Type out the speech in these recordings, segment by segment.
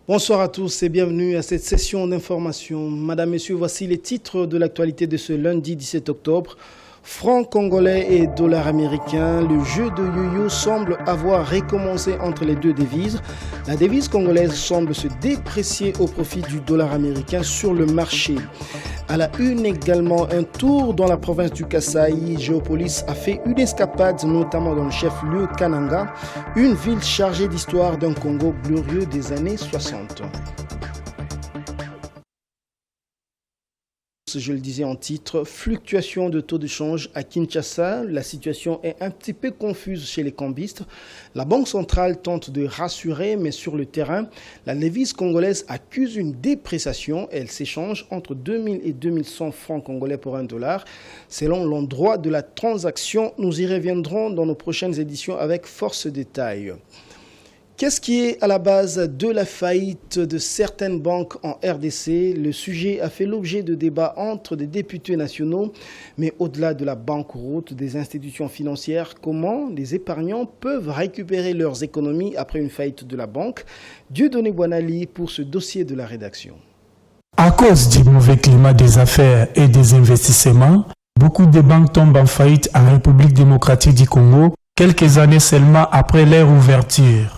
Bonsoir à tous et bienvenue à cette session d'information. Madame, Messieurs, voici les titres de l'actualité de ce lundi 17 octobre. Franc congolais et dollar américain, le jeu de yo-yo semble avoir recommencé entre les deux devises. La devise congolaise semble se déprécier au profit du dollar américain sur le marché. À la une également, un tour dans la province du Kasaï. Géopolis a fait une escapade, notamment dans le chef-lieu Kananga, une ville chargée d'histoire d'un Congo glorieux des années 60. Je le disais en titre, fluctuation de taux de change à Kinshasa. La situation est un petit peu confuse chez les cambistes. La Banque centrale tente de rassurer, mais sur le terrain, la devise congolaise accuse une dépréciation. Elle s'échange entre 2000 et 2100 francs congolais pour $1. Selon l'endroit de la transaction, nous y reviendrons dans nos prochaines éditions avec force détail. Qu'est-ce qui est à la base de la faillite de certaines banques en RDC? Le sujet a fait l'objet de débats entre des députés nationaux, mais au-delà de la banqueroute des institutions financières, comment les épargnants peuvent récupérer leurs économies après une faillite de la banque? Dieudonné Boanali pour ce dossier de la rédaction. À cause du mauvais climat des affaires et des investissements, beaucoup de banques tombent en faillite en République démocratique du Congo, quelques années seulement après leur ouverture.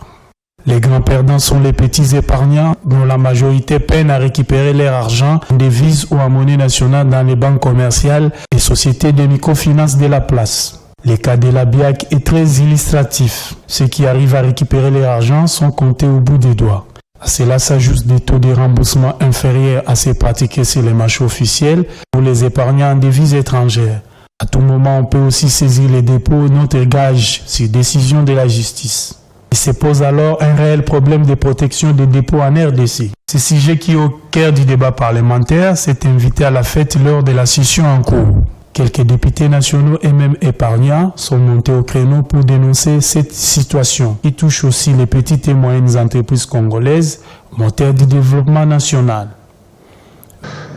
Les grands perdants sont les petits épargnants dont la majorité peine à récupérer leur argent en devises ou en monnaie nationale dans les banques commerciales et sociétés de microfinance de la place. Le cas de la BIAC est très illustratif. Ceux qui arrivent à récupérer leur argent sont comptés au bout des doigts. À cela s'ajoutent des taux de remboursement inférieurs à ceux pratiqués sur les marchés officiels pour les épargnants en devises étrangères. À tout moment, on peut aussi saisir les dépôts notre gage sur décision de la justice. Il se pose alors un réel problème de protection des dépôts en RDC. Ce sujet qui est au cœur du débat parlementaire s'est invité à la fête lors de la session en cours. Quelques députés nationaux et même épargnants sont montés au créneau pour dénoncer cette situation qui touche aussi les petites et moyennes entreprises congolaises, moteurs du développement national.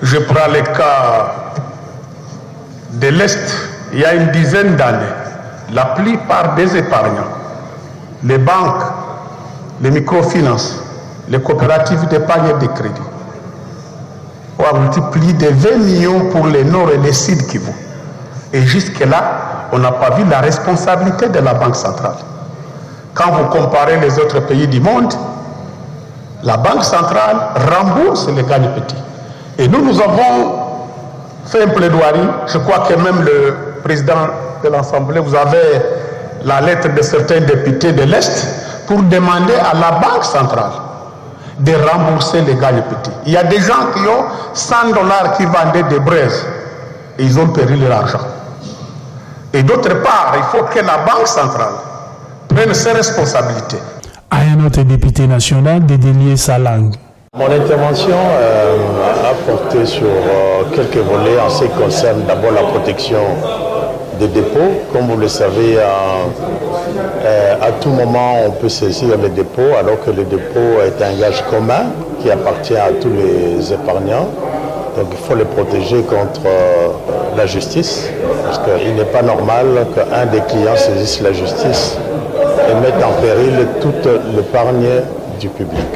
Je prends le cas de l'Est. Il y a une dizaine d'années, la plupart des épargnants, les banques, les microfinances, les coopératives d'épargne et de crédit ont multiplié de 20 millions pour le Nord et le Sud Kivu. Et jusque-là, on n'a pas vu la responsabilité de la Banque centrale. Quand vous comparez les autres pays du monde, la Banque centrale rembourse les gagne-petits. Et nous avons fait un plaidoirie. Je crois que même le président de l'Assemblée, vous avez la lettre de certains députés de l'Est pour demander à la Banque centrale de rembourser les gagne-petits. Il y a des gens qui ont $100 qui vendaient des braises et ils ont perdu leur argent. Et d'autre part, il faut que la Banque centrale prenne ses responsabilités. À un autre député national de délier sa langue. Mon intervention a porté sur quelques volets en ce qui concerne d'abord la protection des dépôts. Comme vous le savez, à tout moment, on peut saisir les dépôts, alors que le dépôt est un gage commun qui appartient à tous les épargnants. Donc il faut les protéger contre la justice, parce qu'il n'est pas normal qu'un des clients saisisse la justice et mette en péril toute l'épargne du public.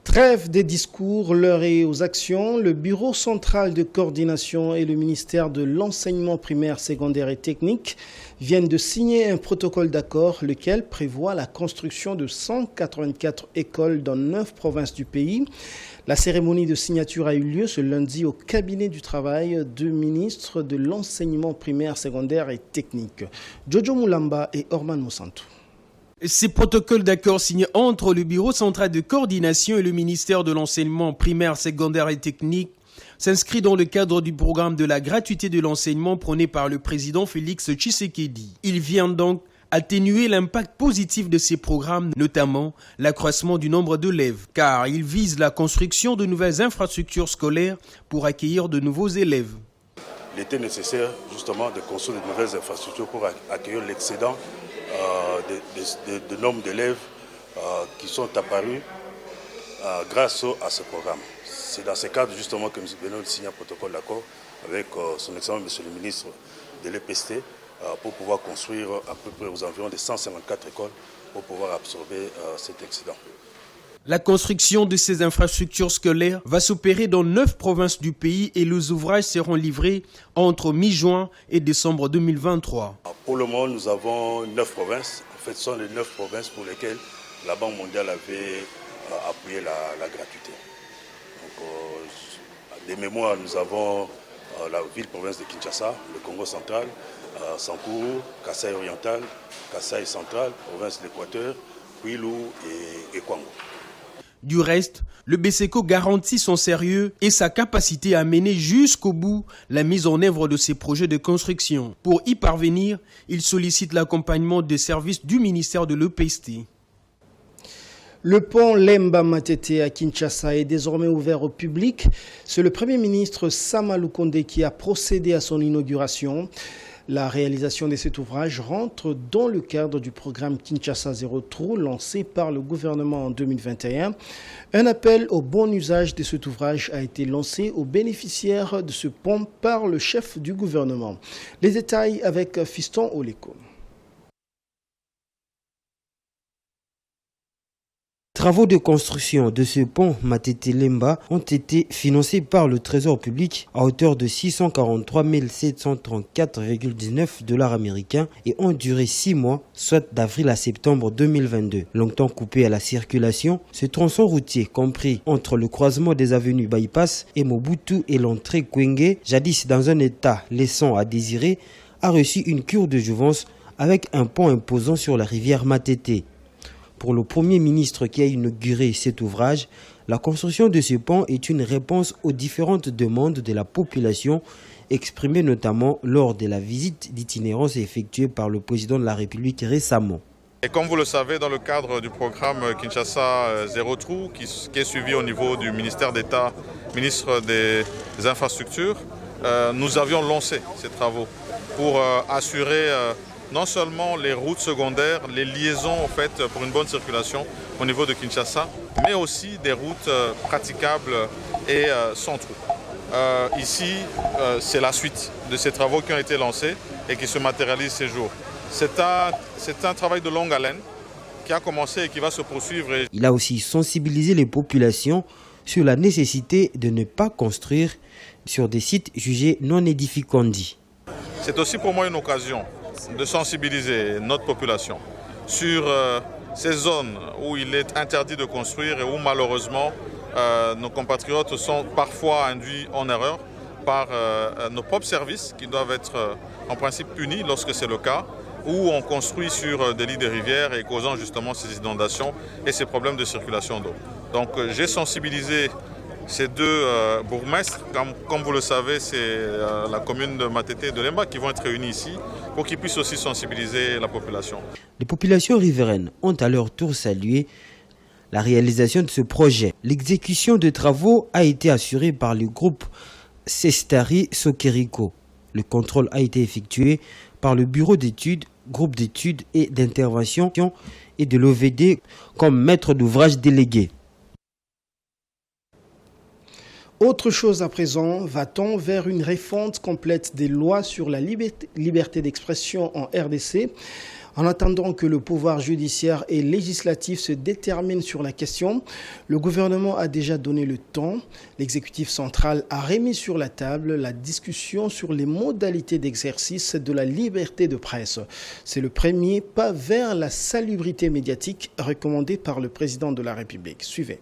Trêve des discours, l'heure est aux actions. Le Bureau central de coordination et le ministère de l'enseignement primaire, secondaire et technique viennent de signer un protocole d'accord, lequel prévoit la construction de 184 écoles dans 9 provinces du pays. La cérémonie de signature a eu lieu ce lundi au cabinet du travail du ministre de l'enseignement primaire, secondaire et technique, Jojo Mulamba et Orman Mosantou. Ces protocoles d'accord signés entre le Bureau central de coordination et le ministère de l'enseignement primaire, secondaire et technique s'inscrit dans le cadre du programme de la gratuité de l'enseignement prôné par le président Félix Tshisekedi. Il vient donc atténuer l'impact positif de ces programmes, notamment l'accroissement du nombre d'élèves, car il vise la construction de nouvelles infrastructures scolaires pour accueillir de nouveaux élèves. Il était nécessaire justement de construire de nouvelles infrastructures pour accueillir l'excédent de nombre d'élèves qui sont apparus grâce à ce programme. C'est dans ce cadre justement que M. Benoît signe un protocole d'accord avec son excellence M. le ministre de l'EPST pour pouvoir construire à peu près aux environs de 154 écoles pour pouvoir absorber cet excédent. La construction de ces infrastructures scolaires va s'opérer dans 9 provinces du pays et les ouvrages seront livrés entre mi-juin et décembre 2023. Pour le moment, nous avons 9 provinces. En fait, ce sont les 9 provinces pour lesquelles la Banque mondiale avait appuyé la gratuité. Donc, des mémoires, nous avons la ville-province de Kinshasa, le Congo central, Sankourou, Kasaï oriental, Kasaï central, province de l'Équateur, Kwilu et Kwango. Du reste, le BCECO garantit son sérieux et sa capacité à mener jusqu'au bout la mise en œuvre de ses projets de construction. Pour y parvenir, il sollicite l'accompagnement des services du ministère de l'EPST. Le pont Lemba Matete à Kinshasa est désormais ouvert au public. C'est le Premier ministre Sama Lukonde qui a procédé à son inauguration. La réalisation de cet ouvrage rentre dans le cadre du programme Kinshasa Zéro Trou lancé par le gouvernement en 2021. Un appel au bon usage de cet ouvrage a été lancé aux bénéficiaires de ce pont par le chef du gouvernement. Les détails avec Fiston Oleko. Les travaux de construction de ce pont Matete Lemba ont été financés par le Trésor public à hauteur de 643 734,19 $ américains et ont duré 6 mois, soit d'avril à septembre 2022. Longtemps coupé à la circulation, ce tronçon routier compris entre le croisement des avenues Bypass et Mobutu et l'entrée Kwenge, jadis dans un état laissant à désirer, a reçu une cure de jouvence avec un pont imposant sur la rivière Matete. Pour le Premier ministre qui a inauguré cet ouvrage, la construction de ce pont est une réponse aux différentes demandes de la population exprimées notamment lors de la visite d'itinérance effectuée par le président de la République récemment. Et comme vous le savez, dans le cadre du programme Kinshasa Zéro Trou, qui est suivi au niveau du ministère d'État, ministre des Infrastructures, nous avions lancé ces travaux pour assurer non seulement les routes secondaires, les liaisons en fait, pour une bonne circulation au niveau de Kinshasa, mais aussi des routes praticables et sans trou. Ici, c'est la suite de ces travaux qui ont été lancés et qui se matérialisent ces jours. C'est un travail de longue haleine qui a commencé et qui va se poursuivre. Il a aussi sensibilisé les populations sur la nécessité de ne pas construire sur des sites jugés non édificants. C'est aussi pour moi une occasion de sensibiliser notre population sur ces zones où il est interdit de construire et où malheureusement nos compatriotes sont parfois induits en erreur par nos propres services qui doivent être en principe punis lorsque c'est le cas, où on construit sur des lits de rivières et causant justement ces inondations et ces problèmes de circulation d'eau. Donc j'ai sensibilisé ces deux bourgmestres, comme vous le savez, c'est la commune de Matete et de Lemba qui vont être réunis ici pour qu'ils puissent aussi sensibiliser la population. Les populations riveraines ont à leur tour salué la réalisation de ce projet. L'exécution de travaux a été assurée par le groupe Sestari Sokeriko. Le contrôle a été effectué par le bureau d'études, groupe d'études et d'intervention et de l'OVD comme maître d'ouvrage délégué. Autre chose à présent, va-t-on vers une refonte complète des lois sur la liberté d'expression en RDC? En attendant que le pouvoir judiciaire et législatif se déterminent sur la question, le gouvernement a déjà donné le temps. L'exécutif central a remis sur la table la discussion sur les modalités d'exercice de la liberté de presse. C'est le premier pas vers la salubrité médiatique recommandé par le président de la République. Suivez.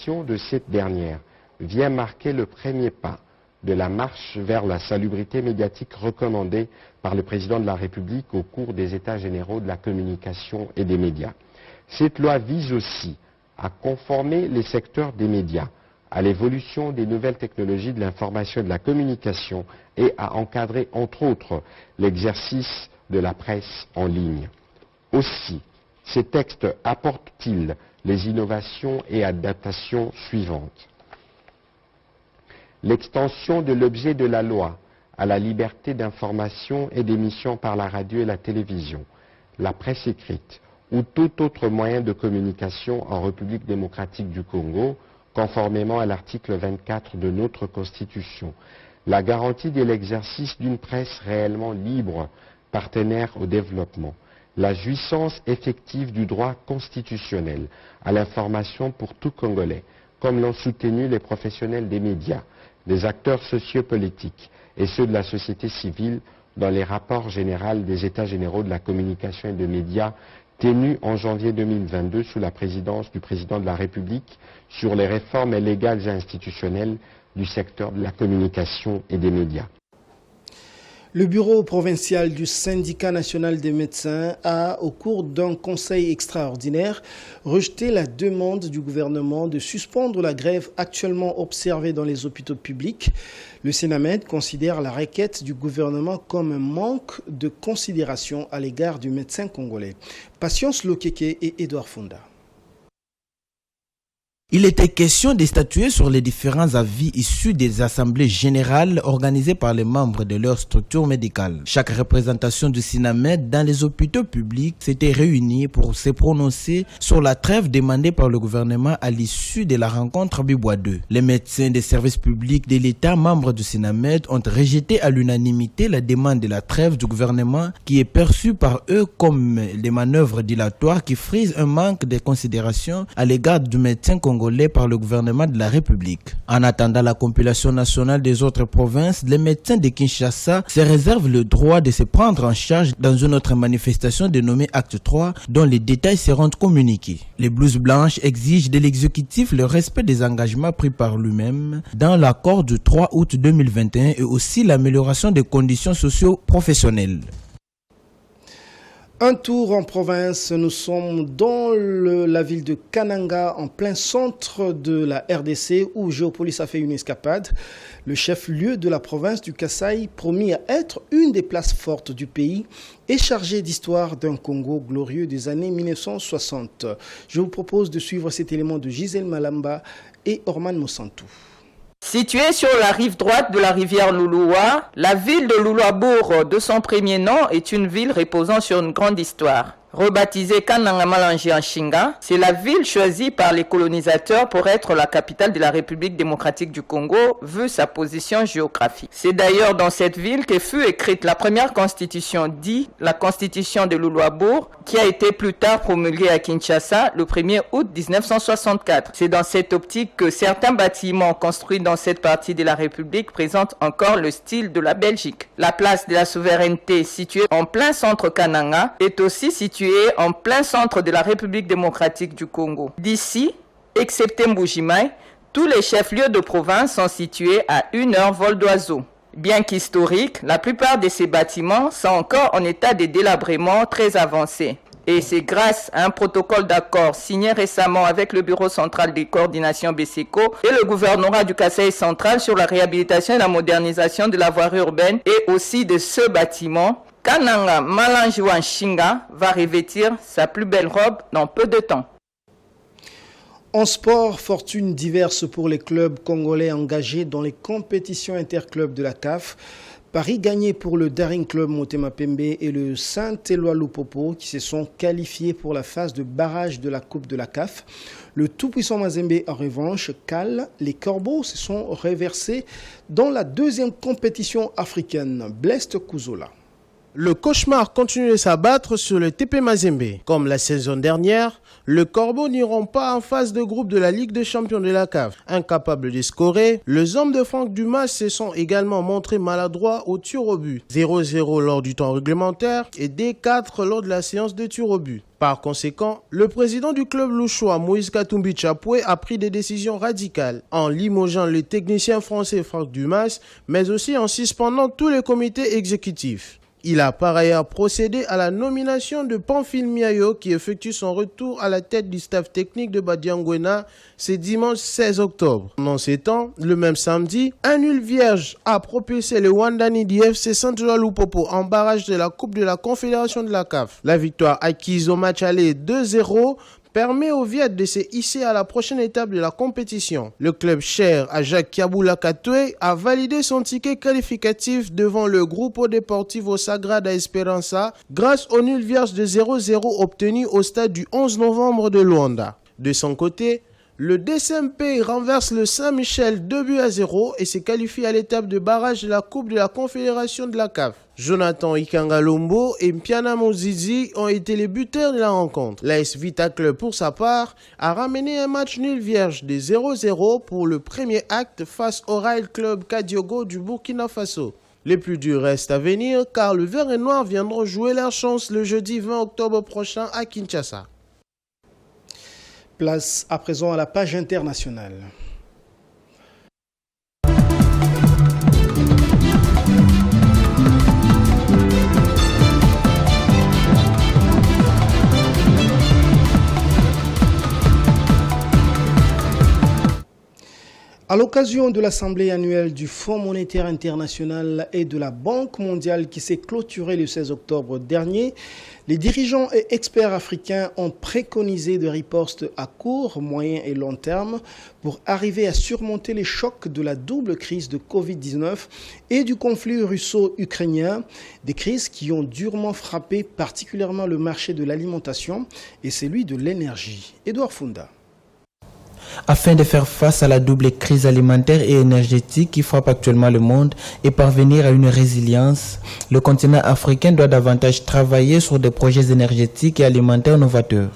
De cette dernière vient marquer le premier pas de la marche vers la salubrité médiatique recommandée par le président de la République au cours des États généraux de la communication et des médias. Cette loi vise aussi à conformer les secteurs des médias à l'évolution des nouvelles technologies de l'information et de la communication et à encadrer, entre autres, l'exercice de la presse en ligne. Aussi, ces textes apportent-ils les innovations et adaptations suivantes? L'extension de l'objet de la loi à la liberté d'information et d'émission par la radio et la télévision, la presse écrite ou tout autre moyen de communication en République démocratique du Congo, conformément à l'article 24 de notre Constitution. la garantie de l'exercice d'une presse réellement libre, partenaire au développement, la jouissance effective du droit constitutionnel à l'information pour tout Congolais, comme l'ont soutenu les professionnels des médias, les acteurs sociopolitiques et ceux de la société civile dans les rapports généraux des États généraux de la communication et des médias tenus en janvier 2022 sous la présidence du président de la République sur les réformes légales et institutionnelles du secteur de la communication et des médias. Le bureau provincial du syndicat national des médecins a, au cours d'un conseil extraordinaire, rejeté la demande du gouvernement de suspendre la grève actuellement observée dans les hôpitaux publics. Le Sénamed considère la requête du gouvernement comme un manque de considération à l'égard du médecin congolais. Patience Lokeke et Edouard Fonda. Il était question de statuer sur les différents avis issus des assemblées générales organisées par les membres de leur structure médicale. Chaque représentation du Sénamed dans les hôpitaux publics s'était réunie pour se prononcer sur la trêve demandée par le gouvernement à l'issue de la rencontre Bibois 2. Les médecins des services publics de l'État, membres du Sénamed, ont rejeté à l'unanimité la demande de la trêve du gouvernement qui est perçue par eux comme des manœuvres dilatoires qui frisent un manque de considération à l'égard du médecin congolais par le gouvernement de la République. En attendant la compilation nationale des autres provinces, les médecins de Kinshasa se réservent le droit de se prendre en charge dans une autre manifestation dénommée Acte 3, dont les détails seront communiqués. Les blouses blanches exigent de l'exécutif le respect des engagements pris par lui-même dans l'accord du 3 août 2021 et aussi l'amélioration des conditions socio-professionnelles. Un tour en province, nous sommes dans la ville de Kananga, en plein centre de la RDC, où Géopolis a fait une escapade. Le chef-lieu de la province du Kasaï, promis à être une des places fortes du pays, est chargé d'histoire d'un Congo glorieux des années 1960. Je vous propose de suivre cet élément de Gisèle Malamba et Orman Mosantou. Située sur la rive droite de la rivière Louloua, la ville de Loulouabourg, de son premier nom, est une ville reposant sur une grande histoire. Rebaptisée Kananga Malangi en Shinga, c'est la ville choisie par les colonisateurs pour être la capitale de la République démocratique du Congo, vu sa position géographique. C'est d'ailleurs dans cette ville que fut écrite la première constitution, dite la constitution de Loulouabourg, qui a été plus tard promulguée à Kinshasa le 1er août 1964. C'est dans cette optique que certains bâtiments construits dans cette partie de la République présentent encore le style de la Belgique. La place de la souveraineté, située en plein centre Kananga, est aussi située en plein centre de la République démocratique du Congo. D'ici, excepté Mbujimaï, tous les chefs-lieux de province sont situés à 1 heure vol d'oiseau. Bien qu'historiques, la plupart de ces bâtiments sont encore en état de délabrement très avancé. Et c'est grâce à un protocole d'accord signé récemment avec le Bureau central de coordination BCECO et le gouvernorat du Kasaï central sur la réhabilitation et la modernisation de la voirie urbaine et aussi de ce bâtiment, Kananga Malangi en Shinga va revêtir sa plus belle robe dans peu de temps. En sport, fortune diverse pour les clubs congolais engagés dans les compétitions interclubs de la CAF. Paris gagné pour le Daring Club Motema Pembe et le Saint-Éloi Lupopo qui se sont qualifiés pour la phase de barrage de la Coupe de la CAF. Le tout-puissant Mazembe en revanche cale. Les Corbeaux se sont reversés dans la deuxième compétition africaine. Blest Kouzola. Le cauchemar continue de s'abattre sur le TP Mazembe. Comme la saison dernière, le Corbeau n'iront pas en phase de groupe de la Ligue des champions de la CAF. Incapables de scorer, les hommes de Franck Dumas se sont également montrés maladroits au tir au but. 0-0 lors du temps réglementaire et D4 lors de la séance de tir au but. Par conséquent, le président du club louchois, Moïse Katumbi Chapoué, a pris des décisions radicales en limogeant le technicien français Franck Dumas, mais aussi en suspendant tous les comités exécutifs. Il a par ailleurs procédé à la nomination de Pamphile Miayo qui effectue son retour à la tête du staff technique de Badiangwena ce dimanche 16 octobre. Dans ces temps, le même samedi, un nul vierge a propulsé le Wandani d'IFC Saint-Éloi Lupopo en barrage de la Coupe de la Confédération de la CAF. La victoire acquise au match aller 2-0 permet aux Viet de se hisser à la prochaine étape de la compétition. Le club cher à Jacques Kiaboula Katoué a validé son ticket qualificatif devant le Grupo Deportivo Sagrada Esperança grâce au nul vierge de 0-0 obtenu au stade du 11 novembre de Luanda. De son côté, Le DCMP renverse le Saint-Michel 2-0 et se qualifie à l'étape de barrage de la Coupe de la Confédération de la CAF. Jonathan Ikangalombo et Mpiana Mozizi ont été les buteurs de la rencontre. L'AS Vita Club, pour sa part, a ramené un match nul vierge de 0-0 pour le premier acte face au Rail Club Kadiogo du Burkina Faso. Les plus durs restent à venir car le Vert et Noir viendront jouer leur chance le jeudi 20 octobre prochain à Kinshasa. Place à présent à la page internationale. À l'occasion de l'Assemblée annuelle du Fonds monétaire international et de la Banque mondiale qui s'est clôturée le 16 octobre dernier, les dirigeants et experts africains ont préconisé des ripostes à court, moyen et long terme pour arriver à surmonter les chocs de la double crise de Covid-19 et du conflit russo-ukrainien, des crises qui ont durement frappé particulièrement le marché de l'alimentation et celui de l'énergie. Edouard Funda. Afin de faire face à la double crise alimentaire et énergétique qui frappe actuellement le monde et parvenir à une résilience, le continent africain doit davantage travailler sur des projets énergétiques et alimentaires novateurs.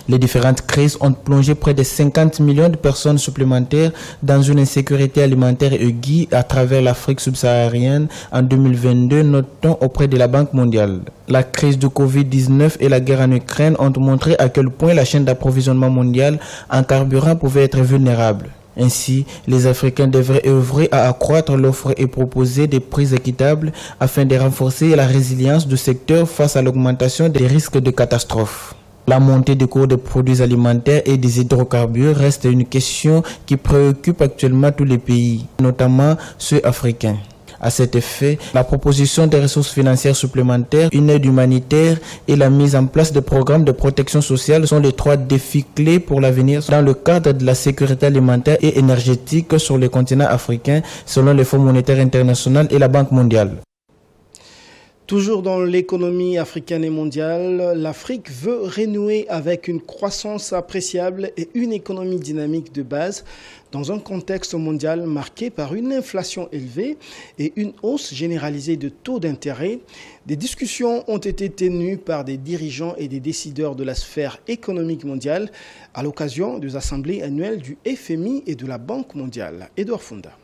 Les différentes crises ont plongé près de 50 millions de personnes supplémentaires dans une insécurité alimentaire aiguë à travers l'Afrique subsaharienne en 2022, notons auprès de la Banque mondiale. La crise du Covid-19 et la guerre en Ukraine ont montré à quel point la chaîne d'approvisionnement mondiale en carburant pouvait être vulnérable. Ainsi, les Africains devraient œuvrer à accroître l'offre et proposer des prix équitables afin de renforcer la résilience du secteur face à l'augmentation des risques de catastrophes. La montée des cours des produits alimentaires et des hydrocarbures reste une question qui préoccupe actuellement tous les pays, notamment ceux africains. À cet effet, la proposition des ressources financières supplémentaires, une aide humanitaire et la mise en place de programmes de protection sociale sont les trois défis clés pour l'avenir dans le cadre de la sécurité alimentaire et énergétique sur le continent africain, selon le Fonds monétaire international et la Banque mondiale. Toujours dans l'économie africaine et mondiale, l'Afrique veut renouer avec une croissance appréciable et une économie dynamique de base dans un contexte mondial marqué par une inflation élevée et une hausse généralisée de taux d'intérêt. Des discussions ont été tenues par des dirigeants et des décideurs de la sphère économique mondiale à l'occasion des assemblées annuelles du FMI et de la Banque mondiale. Edouard Funda.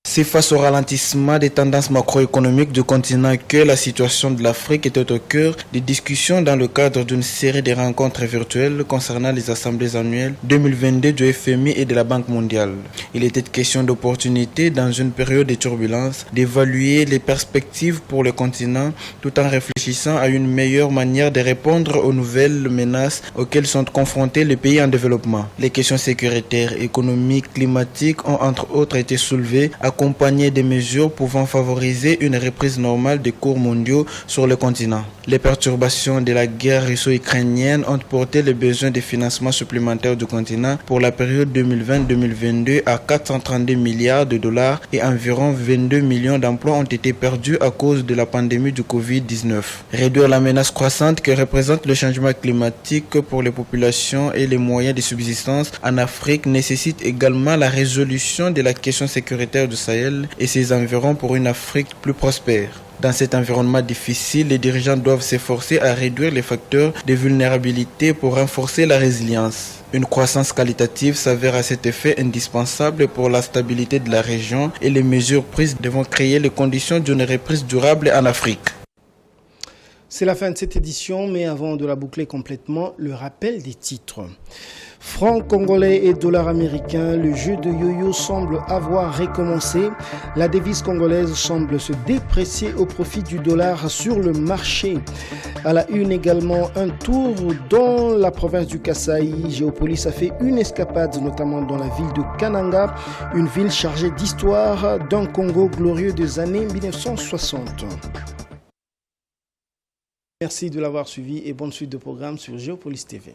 C'est face au ralentissement des tendances macroéconomiques du continent que la situation de l'Afrique était au cœur des discussions dans le cadre d'une série de rencontres virtuelles concernant les assemblées annuelles 2022 du FMI et de la Banque mondiale. Il était question d'opportunité dans une période de turbulence d'évaluer les perspectives pour le continent tout en réfléchissant à une meilleure manière de répondre aux nouvelles menaces auxquelles sont confrontés les pays en développement. Les questions sécuritaires, économiques, climatiques ont entre autres été soulevées accompagné des mesures pouvant favoriser une reprise normale des cours mondiaux sur le continent. Les perturbations de la guerre russo-ukrainienne ont porté les besoins de financement supplémentaires du continent pour la période 2020-2022 à 432 milliards de dollars et environ 22 millions d'emplois ont été perdus à cause de la pandémie du Covid-19. Réduire la menace croissante que représente le changement climatique pour les populations et les moyens de subsistance en Afrique nécessite également la résolution de la question sécuritaire du Sahel et ses environs pour une Afrique plus prospère. Dans cet environnement difficile, les dirigeants doivent s'efforcer à réduire les facteurs de vulnérabilité pour renforcer la résilience. Une croissance qualitative s'avère à cet effet indispensable pour la stabilité de la région et les mesures prises devront créer les conditions d'une reprise durable en Afrique. C'est la fin de cette édition, mais avant de la boucler complètement, le rappel des titres. Franc congolais et dollar américain, le jeu de yo-yo semble avoir recommencé. La devise congolaise semble se déprécier au profit du dollar sur le marché. À la une également, un tour dans la province du Kasaï. Géopolis a fait une escapade, notamment dans la ville de Kananga, une ville chargée d'histoire d'un Congo glorieux des années 1960. Merci de l'avoir suivi et bonne suite de programme sur Géopolis TV.